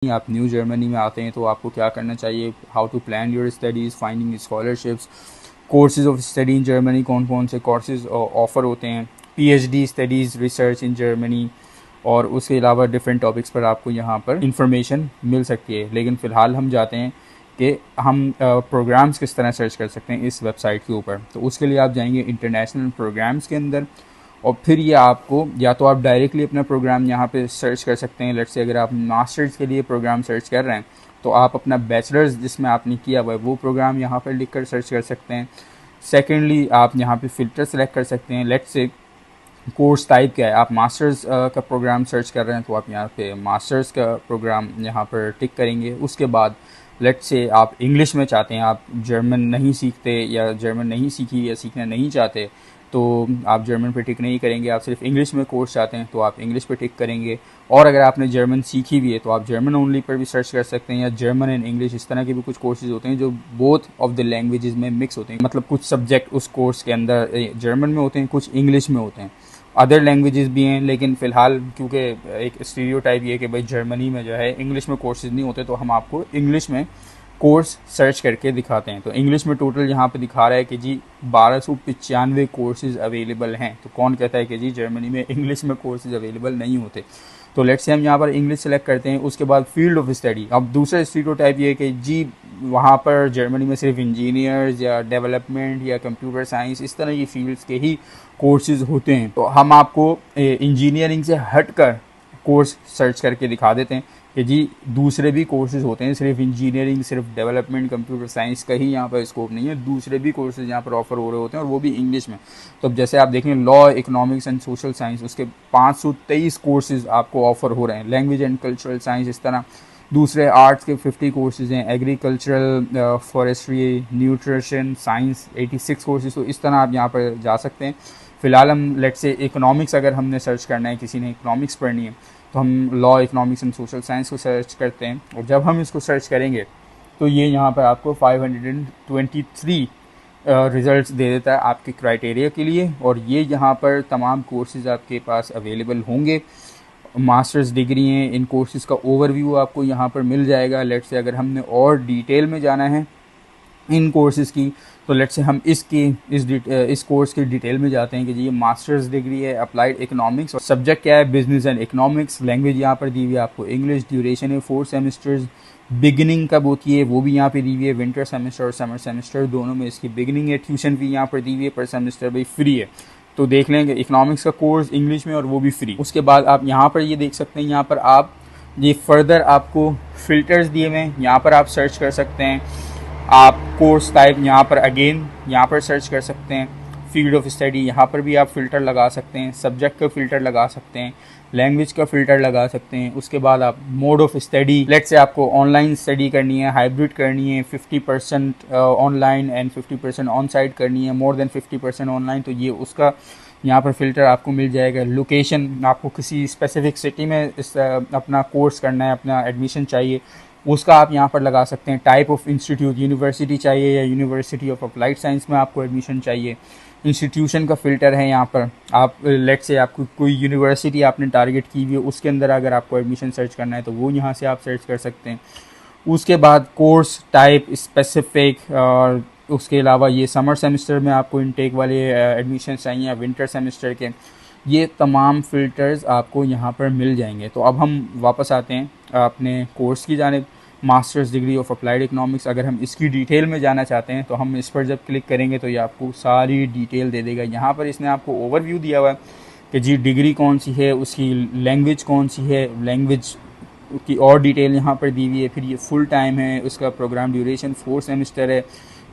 आप new Germany में आते हैं तो आपको क्या करना चाहिए, how to plan your studies, finding scholarships, courses of study in Germany, कौन कौन से कोर्सेज ऑफ़र होते हैं, PhD studies research in Germany, और उसके अलावा डिफरेंट टॉपिक्स पर आपको यहाँ पर इंफॉर्मेशन मिल सकती है। लेकिन फ़िलहाल हम जाते हैं कि हम प्रोग्राम्स किस तरह सर्च कर सकते हैं इस वेबसाइट के ऊपर। तो उसके लिए आप जाएंगे इंटरनेशनल प्रोग्राम्स के अंदर, और फिर ये आपको या तो आप डायरेक्टली अपना प्रोग्राम यहाँ पे सर्च कर सकते हैं। लेट्स से अगर आप मास्टर्स के लिए प्रोग्राम सर्च कर रहे हैं तो आप अपना बैचलर्स जिसमें आपने किया हुआ है वो प्रोग्राम यहाँ पर लिख कर सर्च कर सकते हैं। सेकेंडली आप यहाँ पे फ़िल्टर सेलेक्ट कर सकते हैं। लेट्स से कोर्स टाइप क्या है, आप मास्टर्स का प्रोग्राम सर्च कर रहे हैं तो आप यहाँ पे मास्टर्स का प्रोग्राम यहाँ पर टिक करेंगे। उसके बाद लेट्स से आप इंग्लिश में चाहते हैं, आप जर्मन नहीं सीखते या जर्मन नहीं सीखी या सीखना नहीं चाहते, तो आप जर्मन पे टिक नहीं करेंगे। आप सिर्फ इंग्लिश में कोर्स चाहते हैं तो आप इंग्लिश पे टिक करेंगे। और अगर आपने जर्मन सीखी भी है तो आप जर्मन ओनली पर भी सर्च कर सकते हैं, या जर्मन एंड इंग्लिश, इस तरह के भी कुछ कोर्सेज होते हैं जो बोथ ऑफ द लैंग्वेजेस में मिक्स होते हैं। मतलब कुछ सब्जेक्ट उस कोर्स के अंदर जर्मन में होते हैं, कुछ इंग्लिश में होते हैं, अदर लैंग्वेजेस भी हैं। लेकिन फ़िलहाल क्योंकि एक स्टीरियोटाइप ये है कि भाई जर्मनी में जो है इंग्लिश में कोर्सेज नहीं होते, तो हम आपको इंग्लिश में कोर्स सर्च करके दिखाते हैं। तो इंग्लिश में टोटल यहाँ पे दिखा रहा है कि जी 1295 कोर्सेज अवेलेबल हैं। तो कौन कहता है कि जी जर्मनी में इंग्लिश में कोर्सेज अवेलेबल नहीं होते। तो लेट्स से हम यहाँ पर इंग्लिश सेलेक्ट करते हैं। उसके बाद फील्ड ऑफ स्टडी, अब दूसरा स्टीरियोटाइप ये है कि जी वहाँ पर जर्मनी में सिर्फ इंजीनियर्स या डेवलपमेंट या कंप्यूटर साइंस इस तरह की फील्ड्स के ही कोर्सेज होते हैं। तो हम आपको इंजीनियरिंग से हट कर कोर्स सर्च करके दिखा देते हैं कि जी दूसरे भी कोर्सेज होते हैं, सिर्फ इंजीनियरिंग, सिर्फ डेवलपमेंट, कंप्यूटर साइंस का ही यहाँ पर स्कोप नहीं है, दूसरे भी कोर्सेज यहाँ पर ऑफर हो रहे होते हैं और वो भी इंग्लिश में। तो अब जैसे आप देखें law, economics and social science, उसके 523 कोर्सेज आपको ऑफर हो रहे हैं। लैंग्वेज एंड कल्चरल साइंस इस तरह, दूसरे आर्ट्स के 50 कोर्सेज हैं। Agricultural, forestry, nutrition science 86 courses. तो इस तरह आप यहाँ पर जा सकते हैं। फ़िलहाल हम लेट्स से इकोनॉमिक्स अगर हमने सर्च करना है, किसी ने इकोनॉमिक्स पढ़नी है, तो हम law, economics and social science को सर्च करते हैं। और जब हम इसको सर्च करेंगे तो ये यहाँ पर आपको 523 रिज़ल्ट्स दे देता है आपके क्राइटेरिया के लिए। और ये यहाँ पर तमाम कोर्सेज़ आपके पास अवेलेबल होंगे। मास्टर्स डिग्री हैं, इन कोर्सेज़ का ओवरव्यू आपको यहाँ पर मिल जाएगा। लेट्स से अगर हमने और डिटेल में जाना है इन कोर्सेज़ की, तो लेट्स से हम इस कोर्स की डिटेल में जाते हैं कि जी ये मास्टर्स डिग्री है अप्लाइड इकोनॉमिक्स, और सब्जेक्ट क्या है, बिजनेस एंड इकोनॉमिक्स। लैंग्वेज यहाँ पर दी हुई है आपको इंग्लिश। ड्यूरेशन है 4 सेमेस्टर्स। बिगिनिंग कब होती है वो भी यहाँ पे दी हुई है, विंटर सेमेस्टर और समर सेमेस्टर दोनों में इसकी बिगिनिंग है। ट्यूशन भी यहाँ पर दी हुई है, पर सेमेस्टर भाई फ्री है। तो देख लेंगे इकोनॉमिक्स का कोर्स इंग्लिश में और वो भी फ्री। उसके बाद आप यहाँ पर ये देख सकते हैं, यहाँ पर आप ये फर्दर आपको फ़िल्टर्स दिए हुए हैं, यहाँ पर आप सर्च कर सकते हैं। आप कोर्स टाइप यहाँ पर अगेन यहाँ पर सर्च कर सकते हैं। फील्ड ऑफ स्टडी यहाँ पर भी आप फ़िल्टर लगा सकते हैं। सब्जेक्ट का फ़िल्टर लगा सकते हैं, लैंग्वेज का फ़िल्टर लगा सकते हैं। उसके बाद आप mode of study, let's say आपको ऑनलाइन स्टडी करनी है, हाइब्रिड करनी है, 50% ऑनलाइन एंड 50% ऑन साइट करनी है, मोर देन 50% ऑनलाइन, तो ये उसका यहाँ पर फ़िल्टर आपको मिल जाएगा। लोकेशन, आपको किसी स्पेसिफिक सिटी में अपना कोर्स करना है, अपना एडमिशन चाहिए, उसका आप यहाँ पर लगा सकते हैं। टाइप ऑफ इंस्टीट्यूट, यूनिवर्सिटी चाहिए या यूनिवर्सिटी ऑफ अप्लाइड साइंस में आपको एडमिशन चाहिए। इंस्टीट्यूशन का फ़िल्टर है यहाँ पर। आप लेट्स से आपको कोई यूनिवर्सिटी आपने टारगेट की हुई है, उसके अंदर अगर आपको एडमिशन सर्च करना है तो वो यहाँ से आप सर्च कर सकते हैं। उसके बाद कोर्स टाइप स्पेसिफिक, और उसके अलावा ये समर सेमेस्टर में आपको इनटेक वाले एडमिशन चाहिए या विंटर सेमेस्टर के, ये तमाम फ़िल्टर्स आपको यहाँ पर मिल जाएंगे। तो अब हम वापस आते हैं अपने कोर्स की जानिब, masters degree of applied economics. अगर हम इसकी डिटेल में जाना चाहते हैं तो हम इस पर जब क्लिक करेंगे तो ये आपको सारी डिटेल दे देगा। यहाँ पर इसने आपको ओवरव्यू दिया हुआ है कि जी डिग्री कौन सी है, उसकी लैंग्वेज कौन सी है, लैंग्वेज की और डिटेल यहाँ पर दी हुई है। फिर ये फुल टाइम है, उसका प्रोग्राम ड्यूरेशन 4 सेमेस्टर है,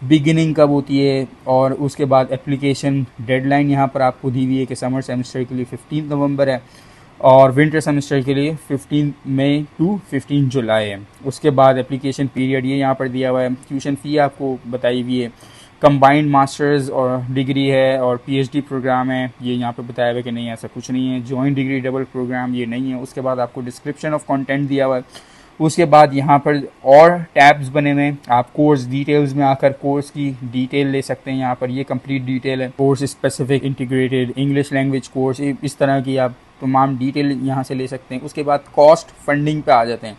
बिगिनिंग कब होती है, और उसके बाद एप्लीकेशन डेडलाइन यहाँ पर आपको दी हुई है कि समर सेमेस्टर के लिए 15 नवंबर है और विंटर सेमेस्टर के लिए 15 मई टू 15 जुलाई है। उसके बाद एप्लीकेशन पीरियड ये यहाँ पर दिया हुआ है। ट्यूशन फ़ी आपको बताई हुई है। कंबाइंड मास्टर्स और डिग्री है और पीएचडी प्रोग्राम है, ये यहाँ पे बताया हुआ है कि नहीं ऐसा कुछ नहीं है। जॉइंट डिग्री डबल प्रोग्राम ये नहीं है। उसके बाद आपको डिस्क्रिप्शन ऑफ कंटेंट दिया हुआ है। उसके बाद यहाँ पर और टैब्स बने हुए हैं, आप कोर्स डिटेल्स में आकर कोर्स की डिटेल ले सकते हैं। यहाँ पर ये कंप्लीट डिटेल है, course specific, integrated, English language course, इस तरह की आप तमाम डिटेल यहाँ से ले सकते हैं। उसके बाद कॉस्ट फंडिंग पे आ जाते हैं।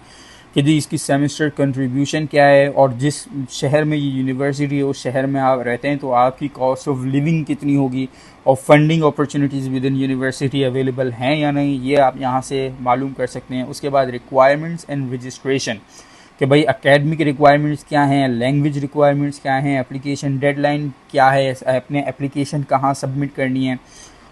कि जी इसकी सेमेस्टर कंट्रीब्यूशन क्या है, और जिस शहर में ये यूनिवर्सिटी है उस शहर में आप रहते हैं तो आपकी कॉस्ट ऑफ लिविंग कितनी होगी, और funding opportunities with in university available हैं या नहीं, ये आप यहाँ से मालूम कर सकते हैं। उसके बाद रिक्वायरमेंट्स एंड रजिस्ट्रेशन, कि भाई एकेडमिक रिक्वायरमेंट्स क्या हैं, लैंग्वेज रिक्वायरमेंट्स क्या हैं, एप्लीकेशन डेडलाइन क्या है, अपने एप्लीकेशन कहाँ सबमिट करनी है।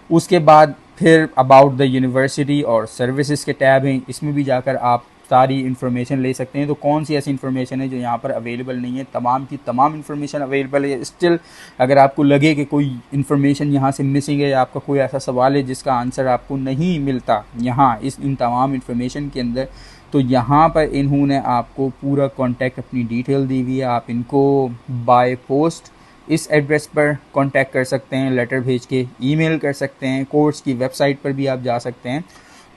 उसके बाद फिर अबाउट द यूनिवर्सिटी और सर्विसेज के टैब हैं, इसमें भी जाकर आप सारी इन्फॉर्मेशन ले सकते हैं। तो कौन सी ऐसी इन्फॉर्मेशन है जो यहाँ पर अवेलेबल नहीं है, तमाम की तमाम इन्फॉर्मेशन अवेलेबल है। स्टिल अगर आपको लगे कि कोई इन्फॉर्मेशन यहाँ से मिसिंग है, आपका कोई ऐसा सवाल है जिसका आंसर आपको नहीं मिलता यहाँ इन तमाम इन्फॉर्मेशन के अंदर, तो यहाँ पर इन्होंने आपको पूरा कॉन्टैक्ट अपनी डिटेल दी हुई है। आप इनको बाय पोस्ट इस एड्रेस पर कांटेक्ट कर सकते हैं, लेटर भेज के ईमेल कर सकते हैं, कोर्स की वेबसाइट पर भी आप जा सकते हैं।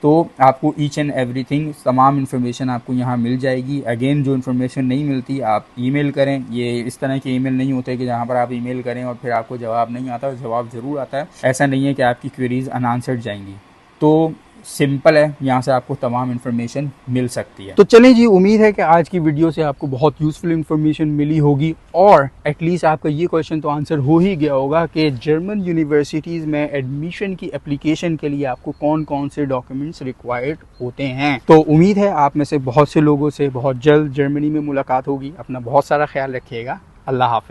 तो आपको ईच एंड एवरीथिंग तमाम इन्फॉर्मेशन आपको यहाँ मिल जाएगी। अगेन जो इन्फॉर्मेशन नहीं मिलती आप ईमेल करें, ये इस तरह के ईमेल नहीं होते कि जहाँ पर आप ईमेल करें और फिर आपको जवाब नहीं आता, जवाब ज़रूर आता है। ऐसा नहीं है कि आपकी क्वेरीज अनआंसर्ड जाएंगी। तो सिंपल है, यहाँ से आपको तमाम इन्फॉर्मेशन मिल सकती है। तो चलें जी, उम्मीद है कि आज की वीडियो से आपको बहुत यूज़फुल इन्फॉर्मेशन मिली होगी, और एटलीस्ट आपका ये क्वेश्चन तो आंसर हो ही गया होगा कि जर्मन यूनिवर्सिटीज़ में एडमिशन की एप्लीकेशन के लिए आपको कौन कौन से डॉक्यूमेंट्स रिक्वायर्ड होते हैं। तो उम्मीद है आप में से बहुत से लोगों से बहुत जल्द जर्मनी में मुलाकात होगी। अपना बहुत सारा ख्याल रखिएगा। अल्लाह हाफिज़।